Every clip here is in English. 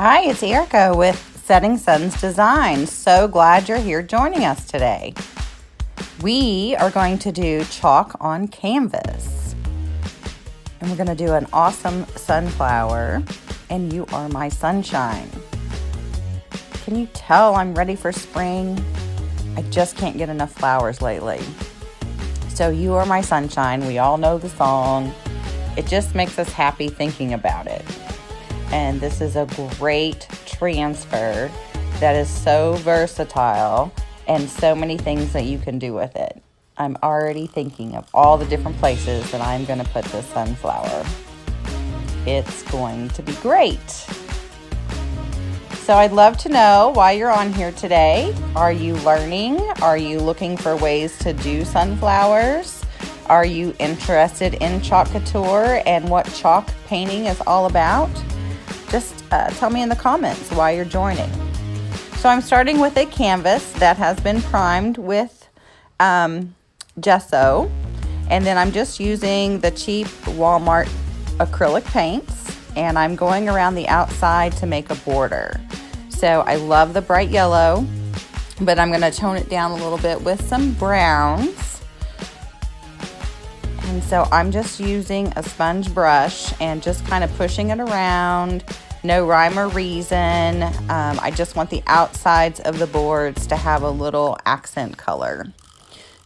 Hi, it's Erica with Setting Suns Design. So glad you're here joining us today. We are going to do chalk on canvas. And we're going to do an awesome sunflower, and you are my sunshine. Can you tell I'm ready for spring? I just can't get enough flowers lately. So you are my sunshine. We all know the song. It just makes us happy thinking about it. And this is a great transfer that is so versatile and so many things that you can do with it. I'm already thinking of all the different places that I'm going to put this sunflower. It's going to be great. So I'd love to know why you're on here today. Are you learning? Are you looking for ways to do sunflowers? Are you interested in Chalk Couture and what chalk painting is all about? Just tell me in the comments why you're joining. So I'm starting with a canvas that has been primed with gesso. And then I'm just using the cheap Walmart acrylic paints. And I'm going around the outside to make a border. So I love the bright yellow, but I'm going to tone it down a little bit with some browns. And so I'm just using a sponge brush and just kind of pushing it around. No rhyme or reason. I just want the outsides of the boards to have a little accent color.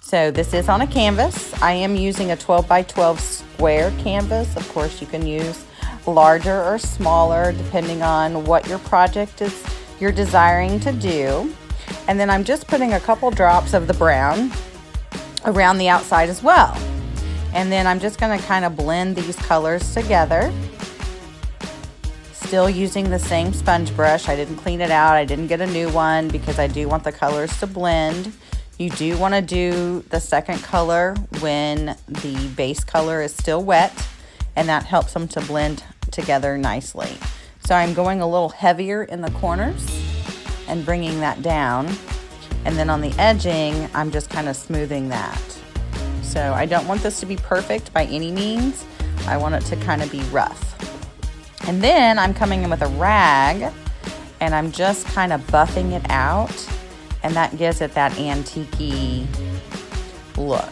So this is on a canvas. I am using a 12 by 12 square canvas. Of course, you can use larger or smaller depending on what your project is you're desiring to do. And then I'm just putting a couple drops of the brown around the outside as well. And then I'm just going to kind of blend these colors together. Still using the same sponge brush. I didn't clean it out. I didn't get a new one because I do want the colors to blend. You do want to do the second color when the base color is still wet, and that helps them to blend together nicely. So I'm going a little heavier in the corners and bringing that down. And then on the edging, I'm just kind of smoothing that. So I don't want this to be perfect by any means. I want it to kind of be rough. And then I'm coming in with a rag and I'm just kind of buffing it out, and that gives it that antique-y look.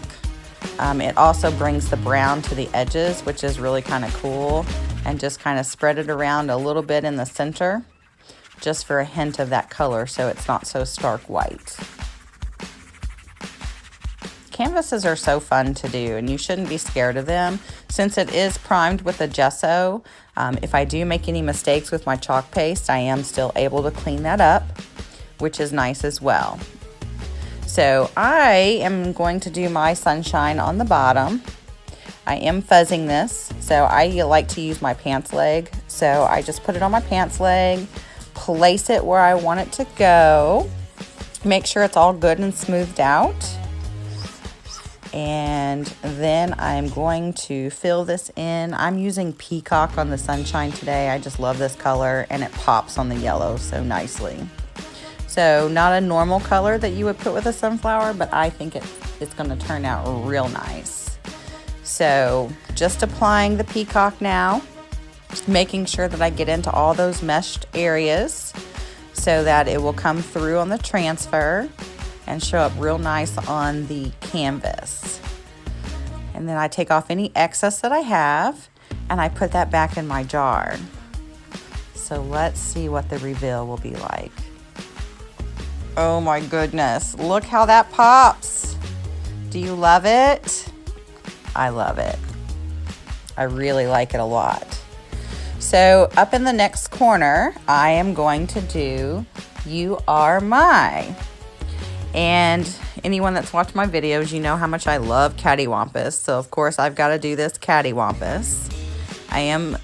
It also brings the brown to the edges, which is really kind of cool, and just kind of spread it around a little bit in the center just for a hint of that color so it's not so stark white. Canvases are so fun to do, and you shouldn't be scared of them. Since it is primed with a gesso, if I do make any mistakes with my chalk paste, I am still able to clean that up, which is nice as well. So I am going to do my sunshine on the bottom. I am fuzzing this, so I like to use my pants leg. So I just put it on my pants leg, place it where I want it to go, make sure it's all good and smoothed out. And then I'm going to fill this in. I'm using peacock on the sunshine today. I just love this color, and it pops on the yellow so nicely. So not a normal color that you would put with a sunflower, but I think it's going to turn out real nice. So just applying the peacock now, making sure that I get into all those meshed areas so that it will come through on the transfer and show up real nice on the canvas. And then I take off any excess that I have and I put that back in my jar. So let's see what the reveal will be like. Oh my goodness, look how that pops. Do you love it? I love it. I really like it a lot. So up in the next corner, I am going to do You Are My. And anyone that's watched my videos, you know how much I love cattywampus. So of course I've got to do this cattywampus. I am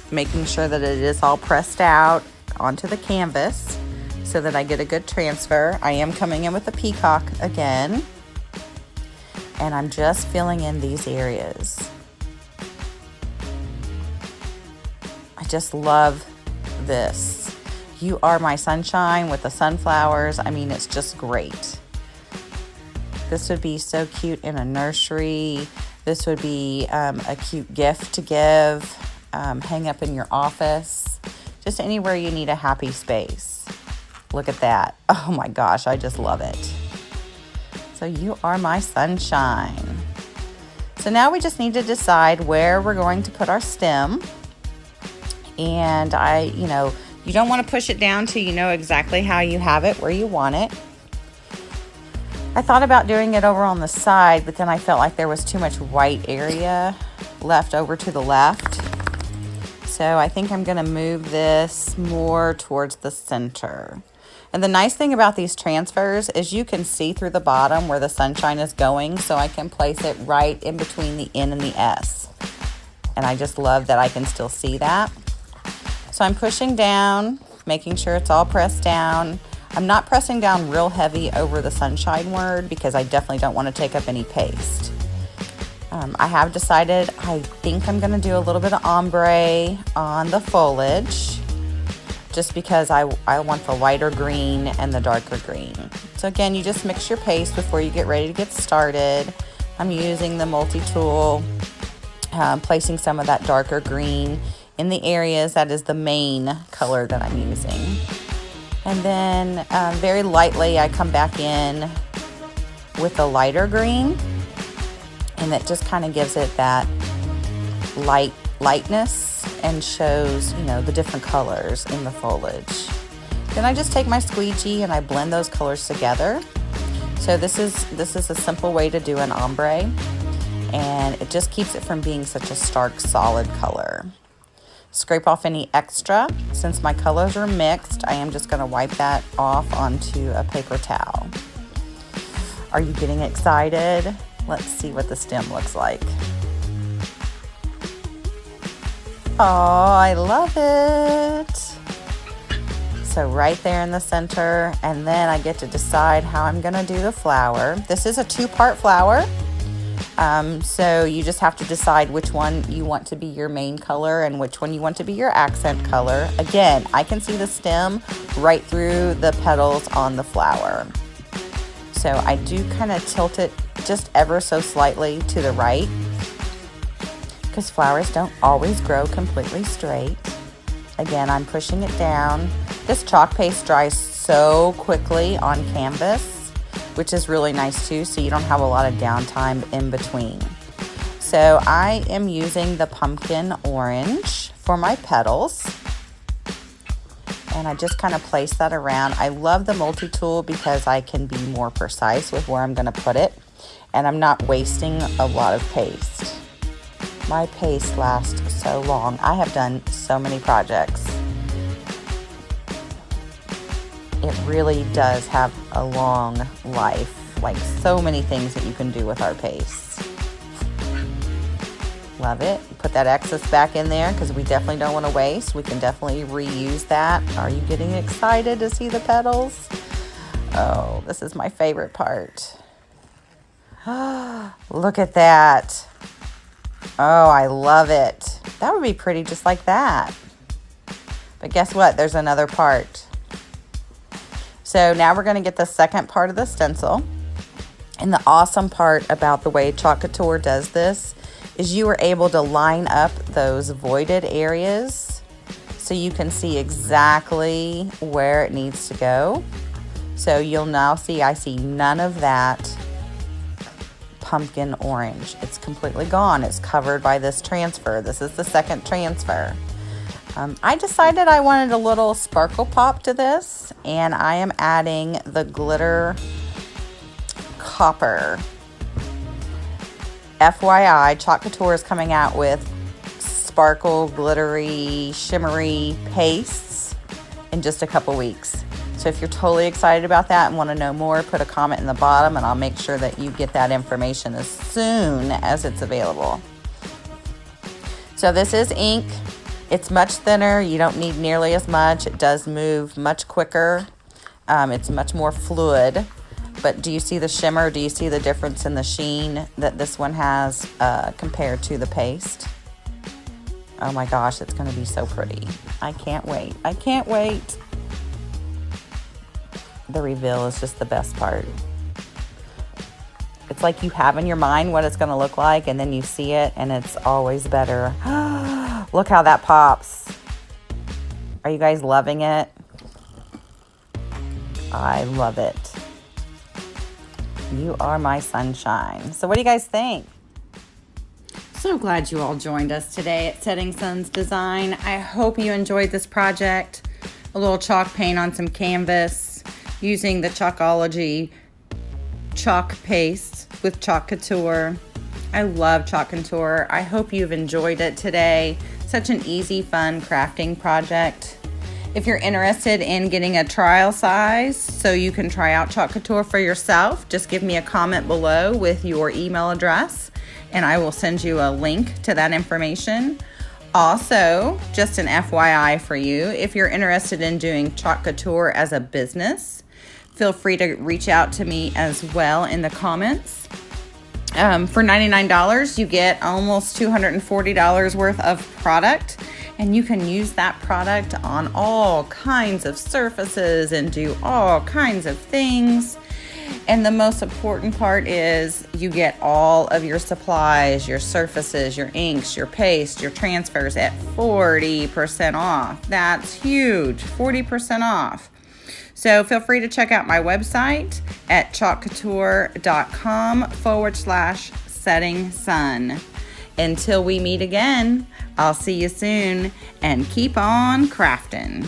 making sure that it is all pressed out onto the canvas so that I get a good transfer. I am coming in with the peacock again. And I'm just filling in these areas. I just love this. You Are My Sunshine with the sunflowers. I mean, it's just great. This would be so cute in a nursery. This would be a cute gift to give, hang up in your office. just anywhere you need a happy space. Look at that. Oh my gosh, I just love it. So you are my sunshine. So now we just need to decide where we're going to put our stem. And you don't want to push it down till you know exactly how you have it, where you want it. I thought about doing it over on the side, but then I felt like there was too much white area left over to the left. So I think I'm going to move this more towards the center. And the nice thing about these transfers is you can see through the bottom where the sunshine is going, so I can place it right in between the N and the S. And I just love that I can still see that. So I'm pushing down, making sure it's all pressed down. I'm not pressing down real heavy over the sunshine word because I definitely don't want to take up any paste. I have decided I think I'm going to do a little bit of ombre on the foliage just because I want the lighter green and the darker green. So again, you just mix your paste before you get ready to get started. I'm using the multi-tool, placing some of that darker green in the areas that is the main color that I'm using. And then very lightly I come back in with the lighter green, and that just kind of gives it that lightness and shows, the different colors in the foliage. Then I just take my squeegee and I blend those colors together. So this is a simple way to do an ombre, and it just keeps it from being such a stark solid color. Scrape off any extra. Since my colors are mixed, I am just going to wipe that off onto a paper towel. Are you getting excited? Let's see what the stem looks like. Oh, I love it. So right there in the center, and then I get to decide how I'm going to do the flower. This is a 2-part flower. So you just have to decide which one you want to be your main color and which one you want to be your accent color. Again, I can see the stem right through the petals on the flower. So I do kind of tilt it just ever so slightly to the right because flowers don't always grow completely straight. Again, I'm pushing it down. This chalk paste dries so quickly on canvas, which is really nice too, so you don't have a lot of downtime in between. So I am using the pumpkin orange for my petals, and I just kind of place that around. I love the multi-tool because I can be more precise with where I'm going to put it, and I'm not wasting a lot of paste. My paste lasts so long. I have done so many projects. It really does have a long life, like so many things that you can do with our paste. Love it. Put that excess back in there because we definitely don't want to waste. We can definitely reuse that. Are you getting excited to see the petals? Oh, this is my favorite part. Look at that. Oh, I love it. That would be pretty just like that. But guess what? There's another part. So now we're going to get the second part of the stencil. And the awesome part about the way Chalk Couture does this is you are able to line up those voided areas so you can see exactly where it needs to go. So you'll now see, I see none of that pumpkin orange. It's completely gone. It's covered by this transfer. This is the second transfer. I decided I wanted a little sparkle pop to this, and I am adding the glitter copper. FYI, Chalk Couture is coming out with sparkle, glittery, shimmery pastes in just a couple weeks. So if you're totally excited about that and want to know more, put a comment in the bottom and I'll make sure that you get that information as soon as it's available. So this is ink. It's much thinner. You don't need nearly as much. It does move much quicker. It's much more fluid. But do you see the shimmer? Do you see the difference in the sheen that this one has compared to the paste? Oh my gosh, it's going to be so pretty. I can't wait. I can't wait. The reveal is just the best part. It's like you have in your mind what it's going to look like, and then you see it, and it's always better. Look how that pops. Are you guys loving it? I love it. You are my sunshine. So what do you guys think? So glad you all joined us today at Setting Sun's Design. I hope you enjoyed this project. A little chalk paint on some canvas using the Chalkology chalk paste with Chalk Couture. I love Chalk Couture. I hope you've enjoyed it today. Such an easy, fun crafting project. If you're interested in getting a trial size so you can try out Chalk Couture for yourself, just give me a comment below with your email address and I will send you a link to that information. Also, just an FYI for you, if you're interested in doing Chalk Couture as a business, feel free to reach out to me as well in the comments. For $99, you get almost $240 worth of product, and you can use that product on all kinds of surfaces and do all kinds of things. And the most important part is you get all of your supplies, your surfaces, your inks, your paste, your transfers at 40% off. That's huge, 40% off. So feel free to check out my website at chalkcouture.com/setting sun. Until we meet again, I'll see you soon and keep on crafting.